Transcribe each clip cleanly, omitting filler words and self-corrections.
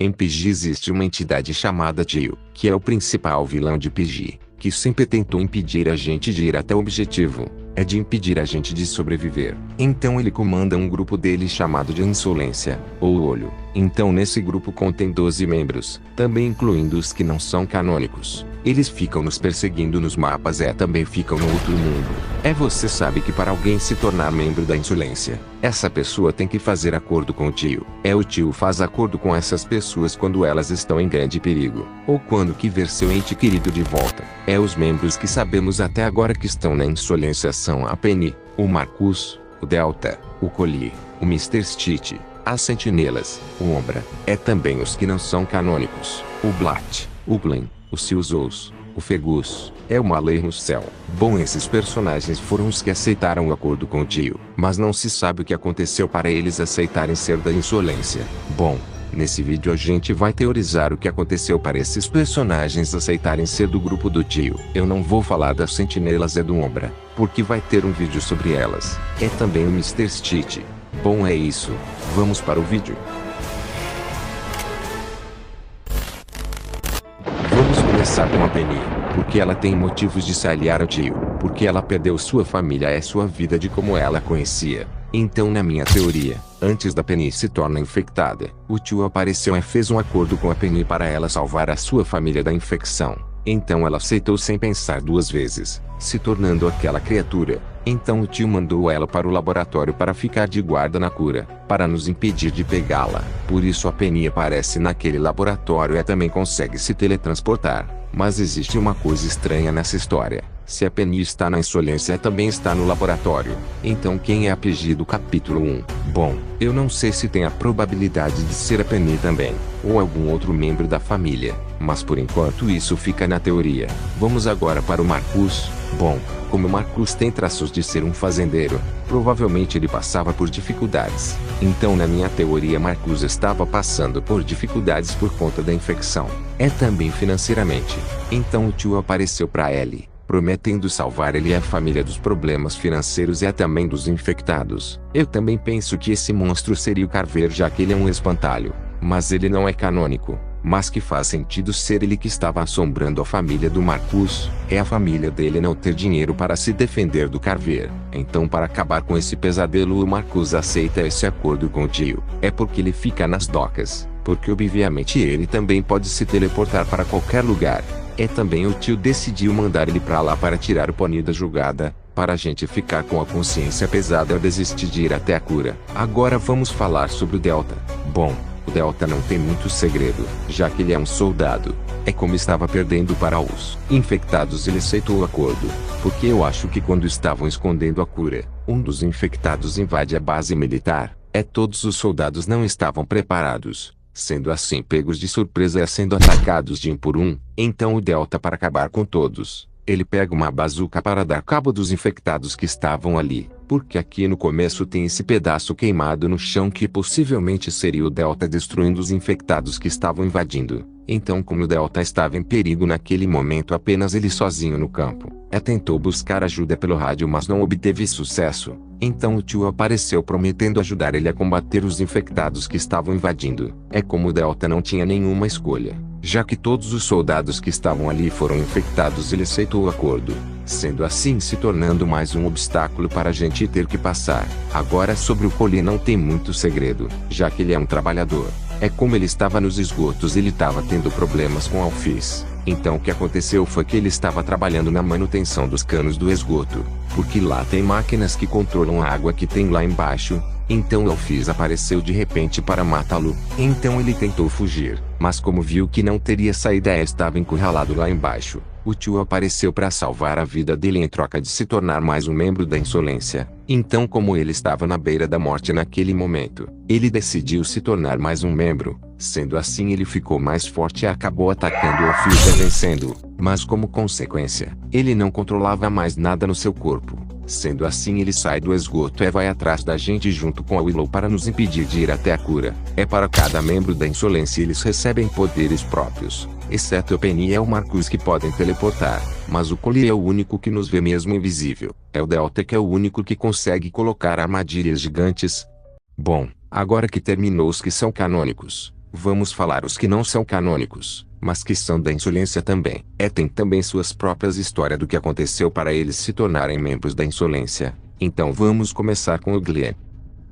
Em PG existe uma entidade chamada Tio, que é o principal vilão de PG, que sempre tentou impedir a gente de ir até o objetivo, é de impedir a gente de sobreviver. Então ele comanda um grupo dele chamado de Insolência, ou Olho. Então nesse grupo contém 12 membros, também incluindo os que não são canônicos. Eles ficam nos perseguindo nos mapas também ficam no outro mundo. Você sabe que para alguém se tornar membro da Insolência, essa pessoa tem que fazer acordo com o Tio. O Tio faz acordo com essas pessoas quando elas estão em grande perigo, ou quando quer ver seu ente querido de volta. Os membros que sabemos até agora que estão na Insolência são a Penny, o Marcus, o Delta, o Collie, o Mr. Stitch, as Sentinelas, o Ombra. Também os que não são canônicos, o Blat, o Glenn, o Silzous, o Fegus, o Malay no céu. Bom, esses personagens foram os que aceitaram o acordo com o Tio, mas não se sabe o que aconteceu para eles aceitarem ser da Insolência. Bom, nesse vídeo a gente vai teorizar o que aconteceu para esses personagens aceitarem ser do grupo do Tio. Eu não vou falar das Sentinelas do Ombra, porque vai ter um vídeo sobre elas. Também o Mr. Stitch. Bom, é isso. Vamos para o vídeo. Vamos começar com a Penny, porque ela tem motivos de se aliar ao Tio, porque ela perdeu sua família e sua vida de como ela a conhecia. Então na minha teoria, antes da Penny se tornar infectada, o Tio apareceu e fez um acordo com a Penny para ela salvar a sua família da infecção. Então ela aceitou sem pensar duas vezes, se tornando aquela criatura. Então o Tio mandou ela para o laboratório para ficar de guarda na cura, para nos impedir de pegá-la. Por isso a Penny aparece naquele laboratório e também consegue se teletransportar. Mas existe uma coisa estranha nessa história. Se a Penny está na Insolência também está no laboratório. Então quem é a PG do capítulo 1? Bom, eu não sei se tem a probabilidade de ser a Penny também, ou algum outro membro da família, mas por enquanto isso fica na teoria. Vamos agora para o Marcus. Bom, como o Marcus tem traços de ser um fazendeiro, provavelmente ele passava por dificuldades. Então na minha teoria Marcus estava passando por dificuldades por conta da infecção. Também financeiramente. Então o Tio apareceu para ele, prometendo salvar ele e a família dos problemas financeiros e também dos infectados. Eu também penso que esse monstro seria o Carver, já que ele é um espantalho, mas ele não é canônico. Mas que faz sentido ser ele que estava assombrando a família do Marcus. A família dele não ter dinheiro para se defender do Carver. Então para acabar com esse pesadelo o Marcus aceita esse acordo com o Tio. Porque ele fica nas docas, porque obviamente ele também pode se teleportar para qualquer lugar. Também o Tio decidiu mandar ele para lá para tirar o Pony da jogada, para a gente ficar com a consciência pesada e desistir de ir até a cura. Agora vamos falar sobre o Delta. Bom, o Delta não tem muito segredo, já que ele é um soldado. Como estava perdendo para os infectados ele aceitou o acordo, porque eu acho que quando estavam escondendo a cura, um dos infectados invade a base militar. Todos os soldados não estavam preparados, sendo assim pegos de surpresa e sendo atacados de um por um. Então o Delta, para acabar com todos, ele pega uma bazuca para dar cabo dos infectados que estavam ali, porque aqui no começo tem esse pedaço queimado no chão que possivelmente seria o Delta destruindo os infectados que estavam invadindo. Então como o Delta estava em perigo naquele momento apenas ele sozinho no campo, tentou buscar ajuda pelo rádio mas não obteve sucesso. Então o Tio apareceu prometendo ajudar ele a combater os infectados que estavam invadindo. Como o Delta não tinha nenhuma escolha, já que todos os soldados que estavam ali foram infectados, ele aceitou o acordo, sendo assim se tornando mais um obstáculo para a gente ter que passar. Agora sobre o Collie não tem muito segredo, já que ele é um trabalhador. Como ele estava nos esgotos ele estava tendo problemas com Alphys. Então o que aconteceu foi que ele estava trabalhando na manutenção dos canos do esgoto, porque lá tem máquinas que controlam a água que tem lá embaixo. Então Alphys apareceu de repente para matá-lo. Então ele tentou fugir, mas como viu que não teria saída estava encurralado lá embaixo, o Tio apareceu para salvar a vida dele em troca de se tornar mais um membro da Insolência. Então como ele estava na beira da morte naquele momento, ele decidiu se tornar mais um membro. Sendo assim ele ficou mais forte e acabou atacando Alphys e vencendo. Mas como consequência, ele não controlava mais nada no seu corpo. Sendo assim ele sai do esgoto e vai atrás da gente junto com a Willow para nos impedir de ir até a cura. Para cada membro da Insolência eles recebem poderes próprios, exceto a Penny e o Marcus que podem teleportar, mas o Collie é o único que nos vê mesmo invisível. O Delta que é o único que consegue colocar armadilhas gigantes. Bom, agora que terminou os que são canônicos, Vamos falar os que não são canônicos, mas que são da insolência também. Tem também suas próprias histórias do que aconteceu para eles se tornarem membros da insolência. Então vamos começar com o Glenn.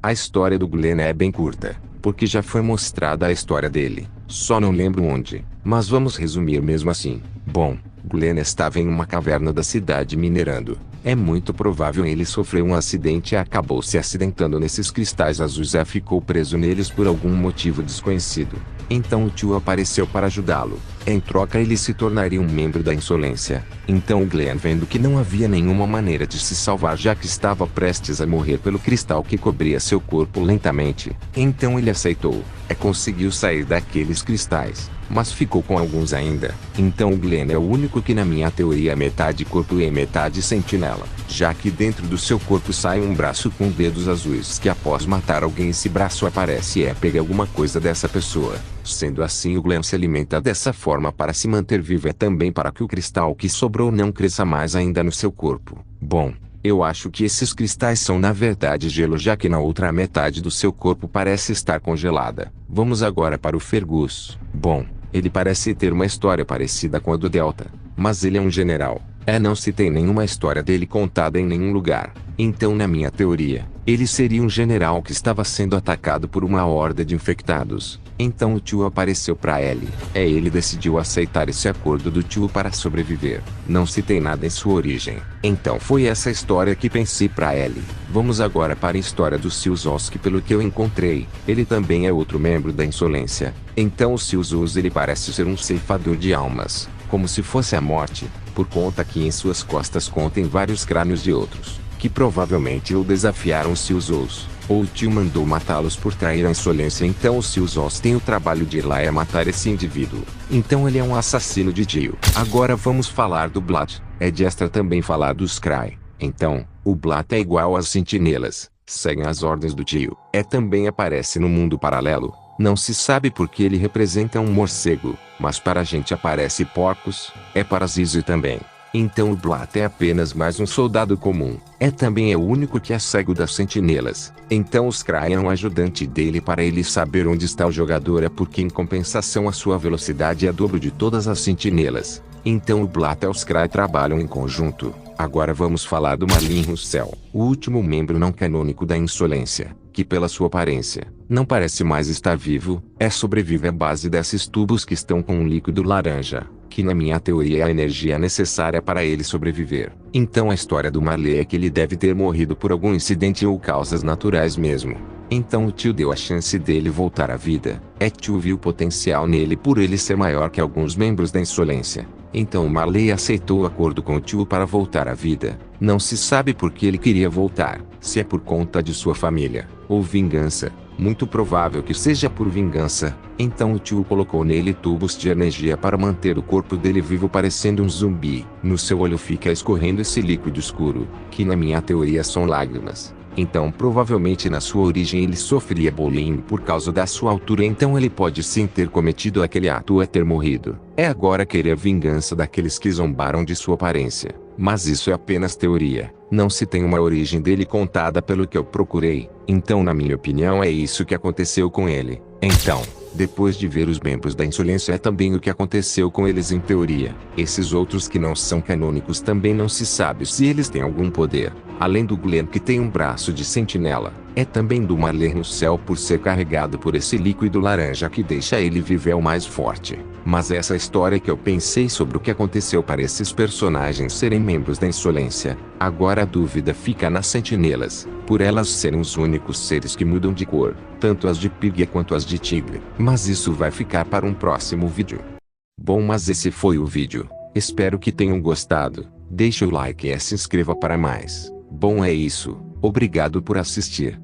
A história do Glenn é bem curta, porque já foi mostrada a história dele, só não lembro onde, mas vamos resumir mesmo assim. Bom, Glenn estava em uma caverna da cidade minerando. É muito provável ele sofreu um acidente e acabou se acidentando nesses cristais azuis e ficou preso neles por algum motivo desconhecido. Então o tio apareceu para ajudá-lo. Em troca ele se tornaria um membro da insolência. Então o Glenn, vendo que não havia nenhuma maneira de se salvar já que estava prestes a morrer pelo cristal que cobria seu corpo lentamente, então ele aceitou. Conseguiu sair daqueles cristais, mas ficou com alguns ainda. Então o Glenn é o único que na minha teoria é metade corpo e metade sentinela, já que dentro do seu corpo sai um braço com dedos azuis que após matar alguém esse braço aparece e pega alguma coisa dessa pessoa. Sendo assim o Glenn se alimenta dessa forma para se manter vivo e também para que o cristal que sobrou não cresça mais ainda no seu corpo. Bom, eu acho que esses cristais são na verdade gelo já que na outra metade do seu corpo parece estar congelada. Vamos agora para o Fergus. Bom, ele parece ter uma história parecida com a do Delta, mas ele é um general. Não se tem nenhuma história dele contada em nenhum lugar. Então na minha teoria, ele seria um general que estava sendo atacado por uma horda de infectados. Então o tio apareceu para Ellie. Ele decidiu aceitar esse acordo do tio para sobreviver. Não se tem nada em sua origem. Então foi essa história que pensei para Ellie. Vamos agora para a história do Silzos, que pelo que eu encontrei, ele também é outro membro da insolência. Então o Silzos ele parece ser um ceifador de almas, como se fosse a morte, por conta que em suas costas contém vários crânios de outros, que provavelmente o desafiaram Silzos. Ou o tio mandou matá-los por trair a insolência. Então o Silzos tem o trabalho de ir lá e matar esse indivíduo. Então ele é um assassino de tio. Agora vamos falar do Blat. De extra também falar dos Cry. Então, o Blat é igual às sentinelas, seguem as ordens do tio. Também aparece no mundo paralelo. Não se sabe porque ele representa um morcego, mas para a gente aparece porcos, para Zizi também. Então o Blat é apenas mais um soldado comum. Também é o único que é cego das sentinelas. Então os Cry é um ajudante dele para ele saber onde está o jogador. Porque em compensação a sua velocidade é a dobro de todas as sentinelas. Então o Blat e os Cry trabalham em conjunto. Agora vamos falar do Marlin Russell, o último membro não canônico da insolência, que pela sua aparência, não parece mais estar vivo, sobrevive à base desses tubos que estão com um líquido laranja, que na minha teoria é a energia necessária para ele sobreviver. Então a história do Marley é que ele deve ter morrido por algum incidente ou causas naturais mesmo. Então o tio deu a chance dele voltar à vida. Tio viu potencial nele por ele ser maior que alguns membros da insolência. Então o Marley aceitou o acordo com o tio para voltar à vida. Não se sabe por que ele queria voltar, se é por conta de sua família, ou vingança. Muito provável que seja por vingança. Então o tio colocou nele tubos de energia para manter o corpo dele vivo parecendo um zumbi. No seu olho fica escorrendo esse líquido escuro, que na minha teoria são lágrimas. Então provavelmente na sua origem ele sofria bullying por causa da sua altura. Então ele pode sim ter cometido aquele ato ter morrido. Agora querer vingança daqueles que zombaram de sua aparência. Mas isso é apenas teoria. Não se tem uma origem dele contada pelo que eu procurei. Então na minha opinião é isso que aconteceu com ele. Então, depois de ver os membros da insolência também o que aconteceu com eles em teoria. Esses outros que não são canônicos também não se sabe se eles têm algum poder. Além do Glenn que tem um braço de sentinela, também do Marley no céu por ser carregado por esse líquido laranja que deixa ele viver o mais forte. Mas essa história que eu pensei sobre o que aconteceu para esses personagens serem membros da insolência. Agora a dúvida fica nas sentinelas, por elas serem os únicos seres que mudam de cor, tanto as de pig quanto as de tigre. Mas isso vai ficar para um próximo vídeo. Bom, mas esse foi o vídeo. Espero que tenham gostado. Deixe o like e se inscreva para mais. Bom, é isso. Obrigado por assistir.